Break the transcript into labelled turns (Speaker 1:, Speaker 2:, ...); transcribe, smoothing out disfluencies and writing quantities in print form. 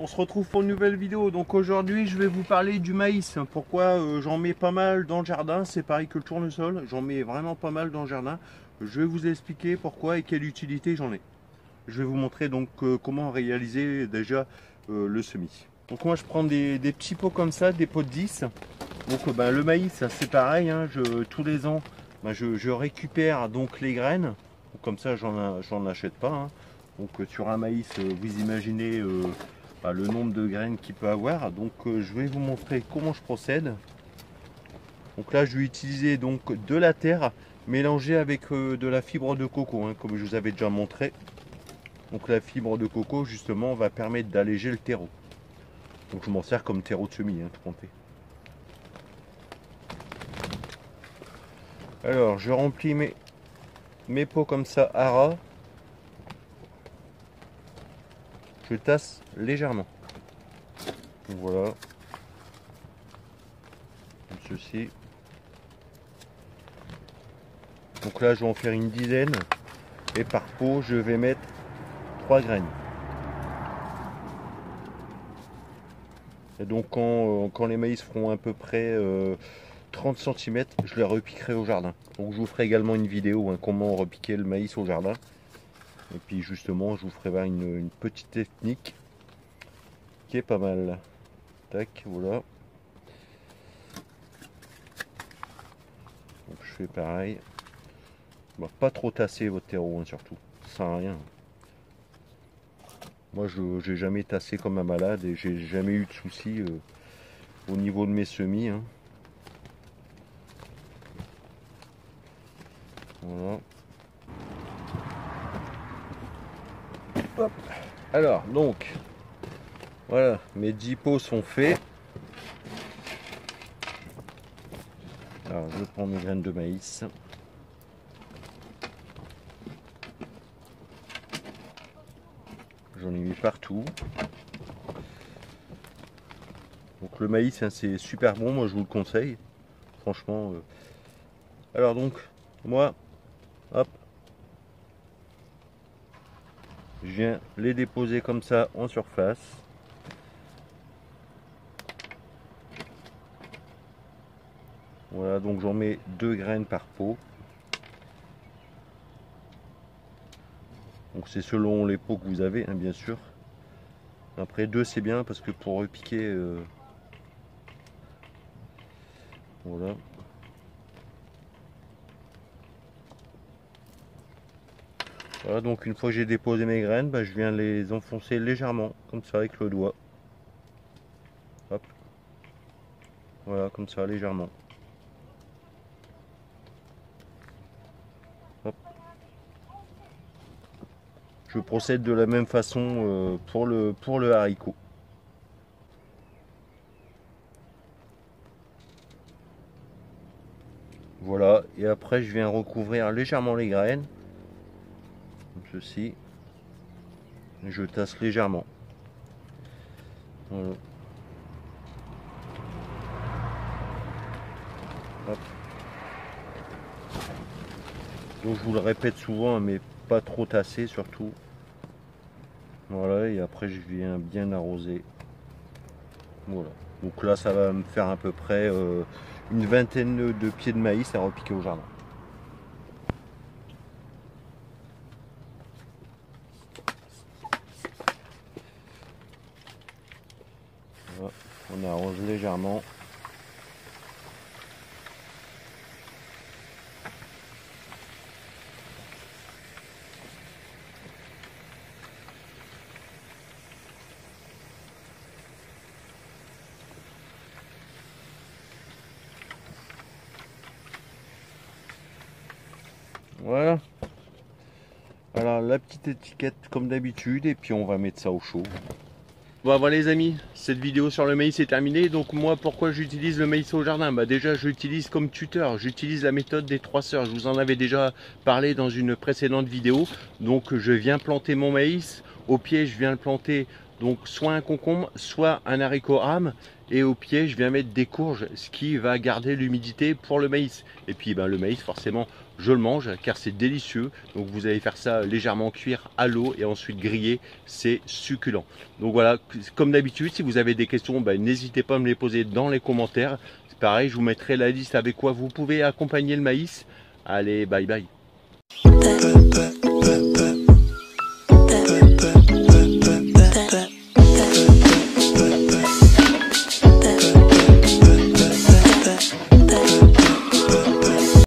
Speaker 1: on se retrouve pour une nouvelle vidéo. Donc aujourd'hui je vais vous parler du maïs. Pourquoi j'en mets pas mal dans le jardin. C'est pareil que le tournesol, j'en mets vraiment pas mal dans le jardin. Je vais vous expliquer pourquoi et quelle utilité j'en ai. Je vais vous montrer donc comment réaliser déjà le semis. Donc moi je prends des petits pots comme ça, des pots de 10. Donc le maïs c'est pareil, hein, tous les ans je récupère donc les graines. Donc, comme ça j'en achète pas, hein. Donc sur un maïs vous imaginez le nombre de graines qu'il peut avoir. Donc je vais vous montrer comment je procède. Donc là je vais utiliser donc de la terre mélangée avec de la fibre de coco, hein, comme je vous avais déjà montré. Donc la fibre de coco justement va permettre d'alléger le terreau. Donc je m'en sers comme terreau de semis, hein, tout compter. Alors je remplis mes pots comme ça à ras. Je tasse légèrement. Donc voilà. Comme ceci. Donc là je vais en faire une dizaine. Et par pot je vais mettre 3 graines. Et donc quand les maïs feront à peu près 30 cm, je les repiquerai au jardin. Donc je vous ferai également une vidéo, hein, comment repiquer le maïs au jardin. Et puis justement je vous ferai voir une petite technique qui est pas mal. Tac, voilà. Donc je fais pareil. Bon, pas trop tasser votre terreau, hein, surtout. Ça sert à rien. Moi je n'ai jamais tassé comme un malade et j'ai jamais eu de soucis au niveau de mes semis, hein. Voilà. Hop. Alors donc voilà, mes 10 pots sont faits. Alors je prends mes graines de maïs. J'en ai mis partout. Donc le maïs, hein, c'est super bon, moi je vous le conseille. Franchement. Alors donc, moi, hop, je viens les déposer comme ça en surface. Voilà, donc j'en mets 2 graines par pot. Donc c'est selon les pots que vous avez, hein, bien sûr. Après 2 c'est bien parce que pour repiquer, voilà. Voilà, donc une fois que j'ai déposé mes graines, je viens les enfoncer légèrement, comme ça avec le doigt. Hop. Voilà, comme ça, légèrement. Hop. Je procède de la même façon pour le haricot. Voilà, et après je viens recouvrir légèrement les graines. Comme ceci. Et je tasse légèrement. Voilà. Hop. Donc je vous le répète souvent, mais pas trop tasser surtout. Voilà, et après je viens bien arroser. Voilà. Donc là ça va me faire à peu près une vingtaine de pieds de maïs à repiquer au jardin. Voilà. On arrose légèrement. Voilà. Alors la petite étiquette comme d'habitude et puis on va mettre ça au chaud. Bon voilà les amis, cette vidéo sur le maïs est terminée. Donc moi pourquoi j'utilise le maïs au jardin? Déjà j'utilise comme tuteur, j'utilise la méthode des 3 sœurs. Je vous en avais déjà parlé dans une précédente vidéo. Donc je viens planter mon maïs. Au pied je viens le planter Donc soit un concombre, soit un haricot rame. Et au pied, je viens mettre des courges, ce qui va garder l'humidité pour le maïs. Et puis le maïs, forcément, je le mange car c'est délicieux. Donc vous allez faire ça légèrement cuire à l'eau et ensuite griller, c'est succulent. Donc voilà, comme d'habitude, si vous avez des questions, n'hésitez pas à me les poser dans les commentaires. C'est pareil, je vous mettrai la liste avec quoi vous pouvez accompagner le maïs. Allez, bye bye.